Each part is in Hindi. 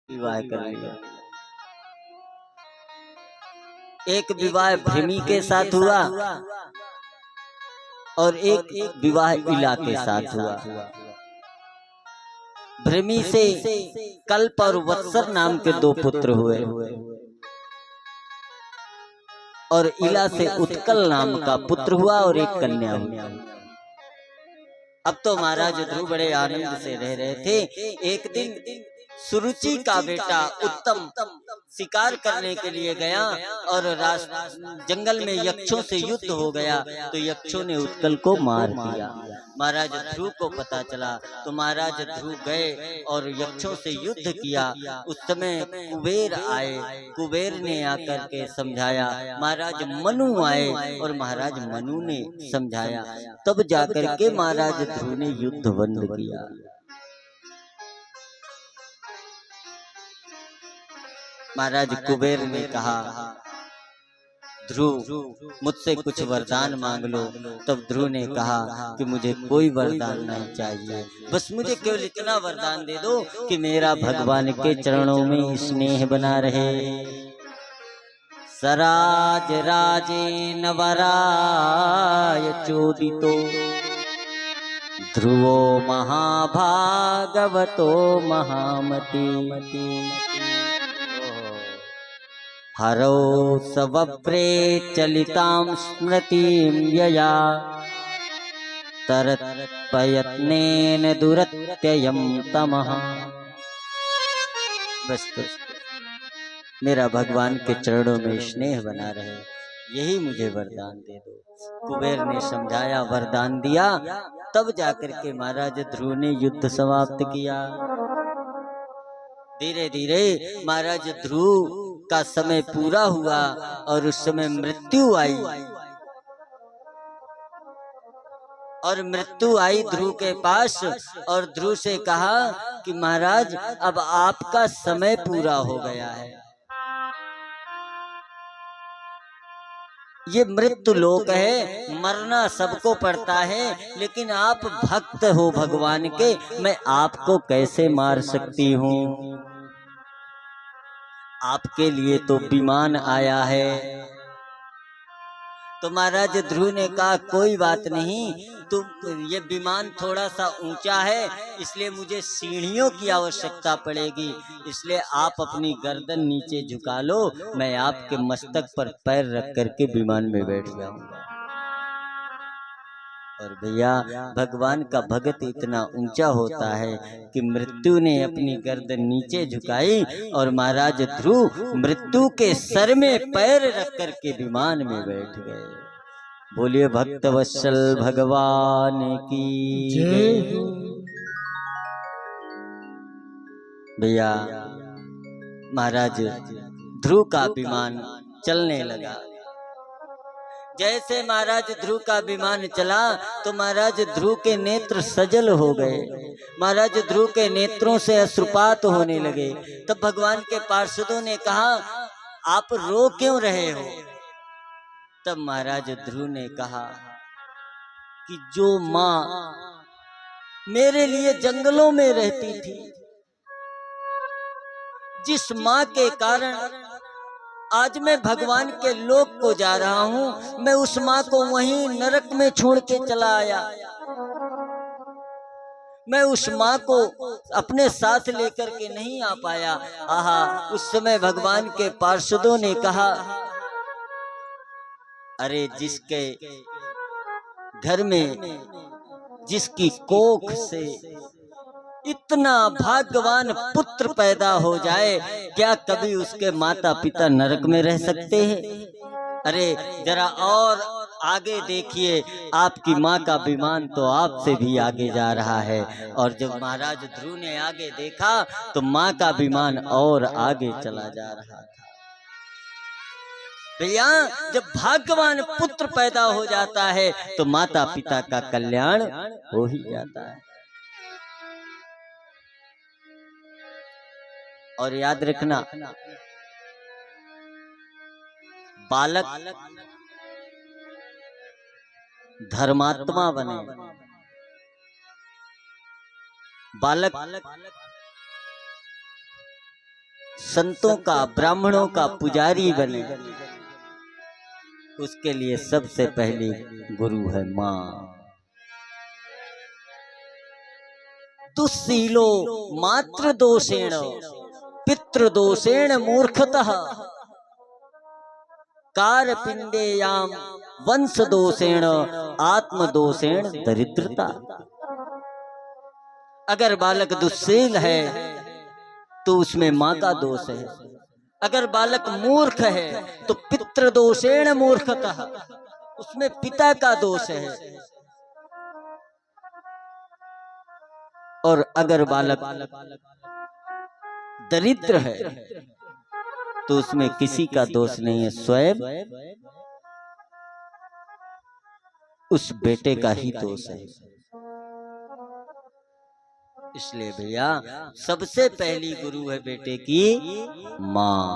विवाह कर लिया। एक विवाह भृमि के साथ हुआ और एक विवाह इला के साथ हुआ। भृमि से कल्प और वत्सर नाम के दो पुत्र हुए और इला से उत्कल नाम का पुत्र हुआ और एक कन्या हुई। अब तो महाराज ध्रुव बड़े आनंद से रह रहे थे। एक दिन सुरुचि का बेटा उत्तम शिकार करने के लिए गया और जंगल में यक्षों से युद्ध हो गया, तो यक्षों ने उत्कल को मार दिया। महाराज ध्रुव को पता चला तो महाराज ध्रुव गए और यक्षों से युद्ध किया। उस समय कुबेर आए, कुबेर ने आकर के समझाया। महाराज मनु आए और महाराज मनु ने समझाया, तब जाकर के महाराज ध्रुव ने युद्ध बंद किया। महाराज कुबेर ने कहा, ध्रुव मुझसे कुछ वरदान मांग लो। तब ध्रुव ने कहा कि मुझे कोई वरदान नहीं चाहिए, बस मुझे केवल इतना वरदान दे दो कि मेरा भगवान के चरणों में स्नेह बना रहे। सराज राजेन वराय चोदितो ध्रुवो महाभागवतो महामती हरौ सवप्रे चलितां स्मृतिं यया तरत्प्रयत्नेन दुरत्ययं तमः। बस मेरा भगवान के चरणों में स्नेह बना रहे, यही मुझे वरदान दे दो। कुबेर ने समझाया, वरदान दिया, तब जाकर के महाराज ध्रुव ने युद्ध समाप्त किया। धीरे धीरे महाराज ध्रुव का समय पूरा हुआ और उस समय मृत्यु आई। और मृत्यु आई ध्रुव के पास और ध्रुव से कहा कि महाराज अब आपका समय पूरा हो गया है। ये मृत्यु लोक है, मरना सबको पड़ता है, लेकिन आप भक्त हो भगवान के, मैं आपको कैसे मार सकती हूँ। आपके लिए तो विमान आया है। तो महाराज ध्रुव ने कहा, कोई बात नहीं, तुम ये विमान थोड़ा सा ऊंचा है, इसलिए मुझे सीढ़ियों की आवश्यकता पड़ेगी, इसलिए आप अपनी गर्दन नीचे झुका लो, मैं आपके मस्तक पर पैर रख करके विमान में बैठ जाऊंगा। और भैया भगवान का भगत इतना ऊंचा होता है कि मृत्यु ने अपनी गर्दन नीचे झुकाई और महाराज ध्रुव मृत्यु के सर में पैर रख करके विमान में बैठ गए। बोलिए भक्त वत्सल भगवान की जय। भैया महाराज ध्रुव का विमान चलने लगा। जैसे महाराज ध्रुव का विमान चला तो महाराज ध्रुव के नेत्र सजल हो गए। महाराज ध्रुव के नेत्रों से अश्रुपात होने लगे। तब भगवान के पार्षदों ने कहा, आप रो क्यों रहे हो। तब महाराज ध्रुव ने कहा कि जो माँ मेरे लिए जंगलों में रहती थी, जिस माँ के कारण आज मैं भगवान के लोक को जा रहा हूँ, मैं उस माँ को वहीं नरक में छोड़ के चला आया। मैं उस माँ को अपने साथ लेकर के नहीं आ पाया। आहा, उस समय भगवान के पार्षदों ने कहा, अरे जिसके घर में, जिसकी कोख से इतना भाग्यवान पुत्र पैदा हो जाए, क्या कभी उसके माता पिता नरक में रह सकते हैं। अरे जरा और आगे देखिए, आपकी माँ का विमान तो आपसे भी आगे जा रहा है। और जब महाराज ध्रुव ने आगे देखा तो माँ का विमान और आगे चला जा रहा था। भैया जब भाग्यवान पुत्र पैदा हो जाता है तो माता पिता का कल्याण हो ही जाता है। और याद रखना, बालक धर्मात्मा बने, बालक संतों का, ब्राह्मणों का पुजारी बने, उसके लिए सबसे पहली गुरु है माँ। दुस्सीलो मातृ दोषेण पितृ दोषेण मूर्खतः कारपिंडेयाम वंश दोषेण आत्म दोषेण दरिद्रता। अगर बालक दुस्सील है तो उसमें माँ का दोष है, अगर बालक मूर्ख है तो पितृ दोषेण मूर्खतः, उसमें पिता का दोष है, और अगर बालक दरिद्र है तो उसमें किसी का दोष नहीं है, स्वयं उस बेटे का ही दोष है। इसलिए भैया सबसे पहली गुरु है बेटे की माँ।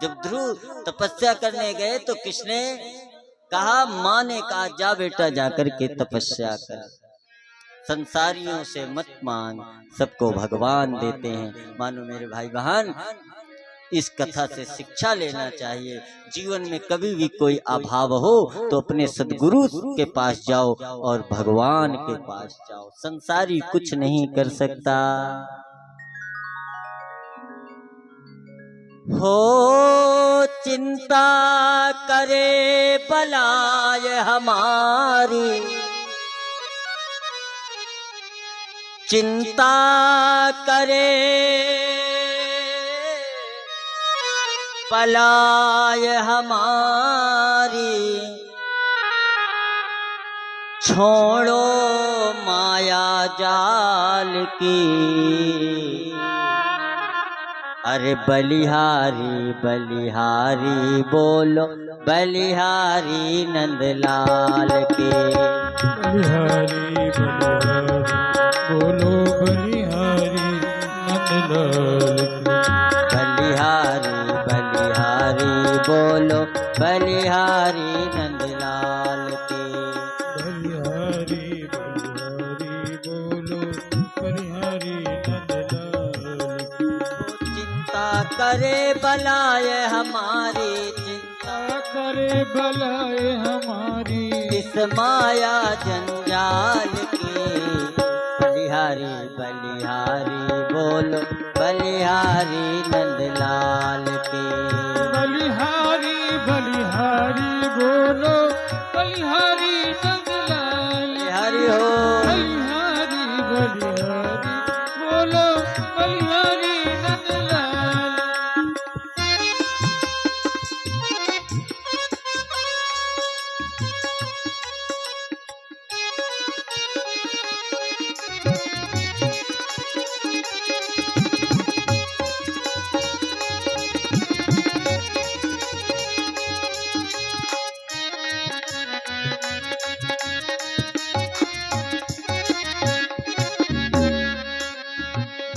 जब ध्रुव तपस्या करने गए तो किसने कहा? माँ ने कहा जा बेटा जाकर के तपस्या कर, संसारियों से मत मांग, सबको भगवान देते हैं। मानो मेरे भाई बहन, इस कथा से शिक्षा लेना चाहिए। जीवन में कभी भी कोई अभाव हो तो अपने सद्गुरु के पास जाओ और भगवान के पास जाओ, संसारी कुछ नहीं कर सकता। हो चिंता करे बलाय हमारी, चिंता करे बलाय हमारी, छोड़ो माया जाल की। अरे बलिहारी बलिहारी बोलो, बलिहारी नंदलाल के। बलिहारी बलिहारी बोलो, बलिहारी नंदलाल के। बलिहारी बलिहारी बोलो, बलिहारी नंदलाल के। बलिहारी बलिहारी बोलो, बलिहारी नंदलाल के। चिंता करे बलाय हमारी, चिंता करे भलाए हमारी, इस माया जंजाल की। बलिहारी बलिहारी बोलो, बलिहारी नंदलाल के। बलिहारी बलिहारी बोलो, बलिहारी नंदलाल। हरि हो बलिहारी बलिहारी बोलो, बलिहारी नंदलाल।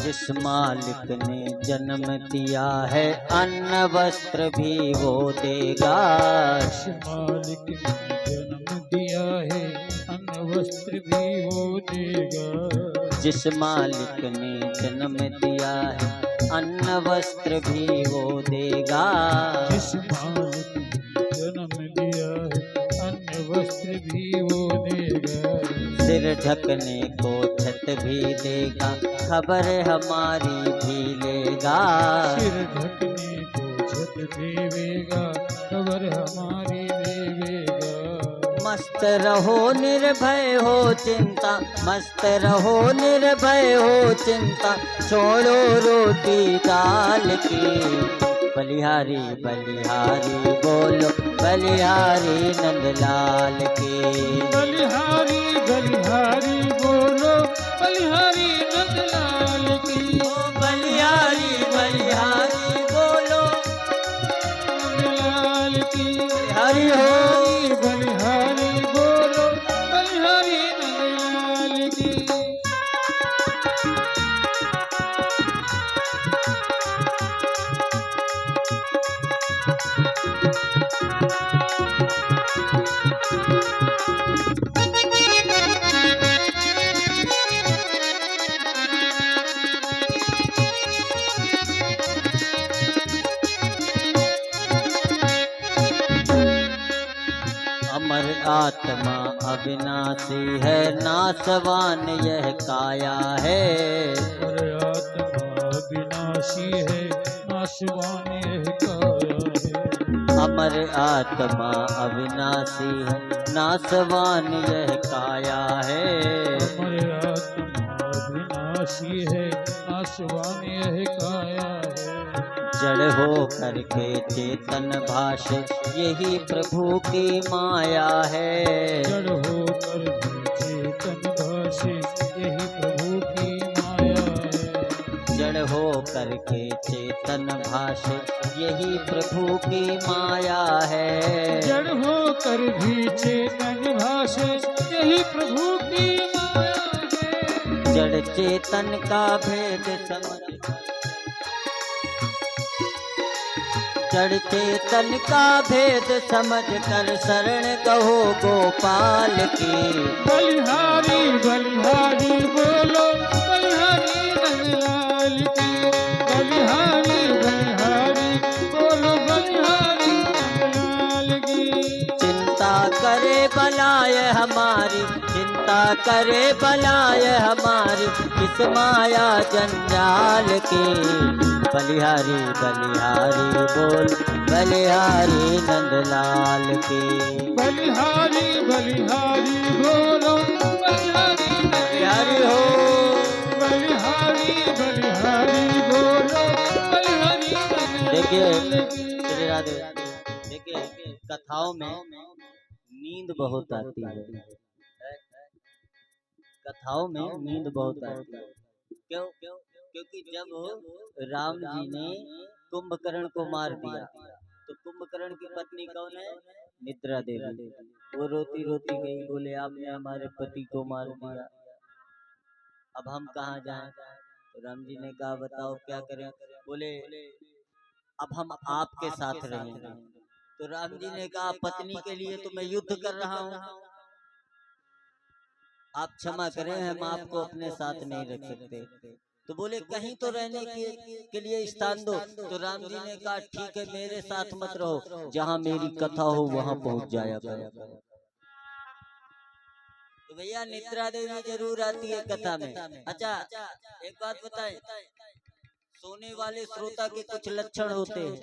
जिस मालिक ने जन्म दिया है अन्न वस्त्र भी वो देगा। जिस मालिक ने जन्म दिया है अन्न वस्त्र भी वो देगा। जिस मालिक ने जन्म दिया है अन्न वस्त्र भी वो देगा। जिस मालिक ने जन्म दिया है अन्न वस्त्र भी वो देगा। सिर ढकने को छत भी देगा, खबर हमारी भी लेगा। सिर ढकने को छत देवेगा, खबर हमारी देवेगा। मस्त रहो निर्भय हो चिंता, मस्त रहो निर्भय हो चिंता, छोड़ो रोटी दाल की। बलिहारी बलिहारी बोलो, बलिहारी नंदलाल के। बलिहारी बलिहारी बोलो, बलिहारी नंदलाल की। बलिहारी बलिहारी बोलो, नंदलाल की। हरि हो बलिहारी बोलो, बलिहारी नंदलाल की। आत्मा अविनाशी है, नासवान यह काया है। अमर आत्मा विनाशी है, नाशवान यह काया है। अमर आत्मा अविनाशी है, नासवान यह काया है। अमर आत्मा विनाशी है, नाशवान यह काया है। जड़ हो करके चेतन भाषे, यही प्रभु की माया है। जड़ हो कर भी चेतन भाषे, यही प्रभु की माया है। जड़ हो करके चेतन भाषे, यही प्रभु की माया है। जड़ हो कर भी चेतन भाषे, यही प्रभु की माया है। जड़ चेतन का भेद समझ, जड़ चेतन का भेद समझ कर शरण कहो गोपाल की। बलिहारी बलिहारी बोलो, बलिहारी नंदलाल की। बलिहारी बलिहारी बोलो, बलिहारी नंदलाल की। चिंता करे बलाय हमारी, चिंता करे बलाय हमारी, किस माया जंजाल की। बलिहारी बलिहारी बोल, बलिहारी नंदलाल की। बलिहारी बलिहारी बोलो, बलिहारी बलिहारी हो, बलिहारी बलिहारी बोलो, बलिहारी देखिए नंदलाल की। श्री राधे, देखिए कथाओं में नींद बहुत आती है, कथाओं में नींद बहुत आती है। क्यों? क्योंकि जब राम जी ने कुंभकर्ण को मार दिया, तो कुंभकर्ण की पत्नी कौन है? निद्रा देवी। वो रोती रोती गई, बोले आपने हमारे पति को मार दिया, अब हम कहाँ जाएं? तो राम जी ने कहा बताओ क्या करें? बोले अब हम आपके साथ रहेंगे। तो राम जी ने कहा पत्नी के लिए तो मैं युद्ध कर रहा हूँ, आप क्षमा करें, हम आपको अपने साथ नहीं रख सकते। तो बोले कहीं तो रहने के लिए स्थान दो। तो राम जी ने कहा ठीक है, मेरे साथ मत रहो, जहाँ मेरी कथा हो वहाँ पहुँच जाया करो। तो भैया निद्रा देवी जरूर आती है कथा में। अच्छा एक बात बताएं, सोने वाले श्रोता के कुछ लक्षण होते हैं।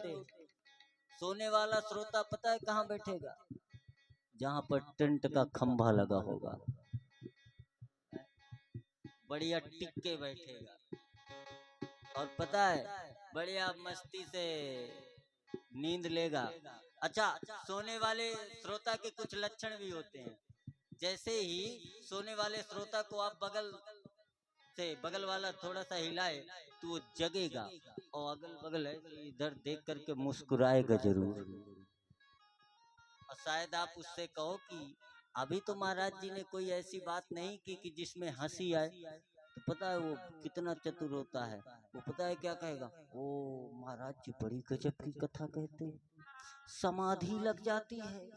सोने वाला श्रोता पता है कहाँ बैठेगा? जहाँ पर टेंट का खंभा लगा होगा, बढ़िया टिक के बैठेगा, और पता है बढ़िया मस्ती से नींद लेगा। अच्छा, सोने वाले श्रोता के कुछ लक्षण भी होते हैं। जैसे ही सोने वाले श्रोता को आप बगल वाला थोड़ा सा हिलाए तो वो जगेगा, और अगल बगल है इधर देख करके मुस्कुराएगा जरूर। और शायद आप उससे कहो कि अभी तो महाराज जी ने कोई ऐसी बात नहीं की कि जिसमें हंसी आए, तो पता है वो कितना चतुर होता है। वो पता है क्या कहेगा? ओ महाराज जी बड़ी गजब की कथा कहते हैं, समाधि लग जाती है,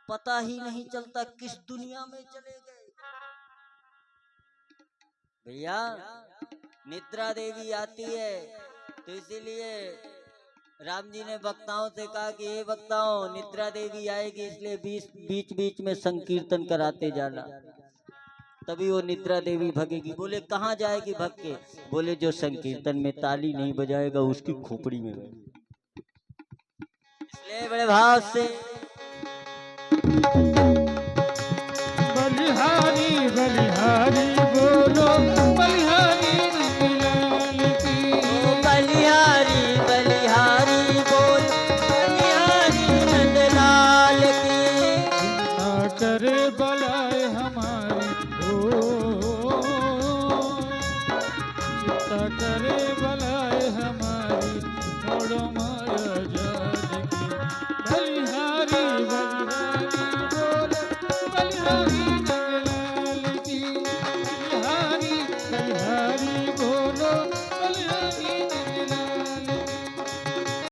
पता ही नहीं चलता किस दुनिया में चले गए। भैया निद्रा देवी आती है, तो इसीलिए राम जी ने वक्ताओं से कहा कि ये वक्ताओं निद्रा देवी आएगी, इसलिए बीच बीच में संकीर्तन कराते जाना, तभी वो निद्रा देवी भगेगी। बोले कहाँ जाएगी भग के? बोले जो संकीर्तन में ताली नहीं बजाएगा उसकी खोपड़ी में। इसलिए बड़े भाव से बलिहारी बलिहारी बोलो, बलिहारी नंदलाल की। बलिहारी बलिहारी बोल, बलिहारी नंदलाल की। चिंता करे बला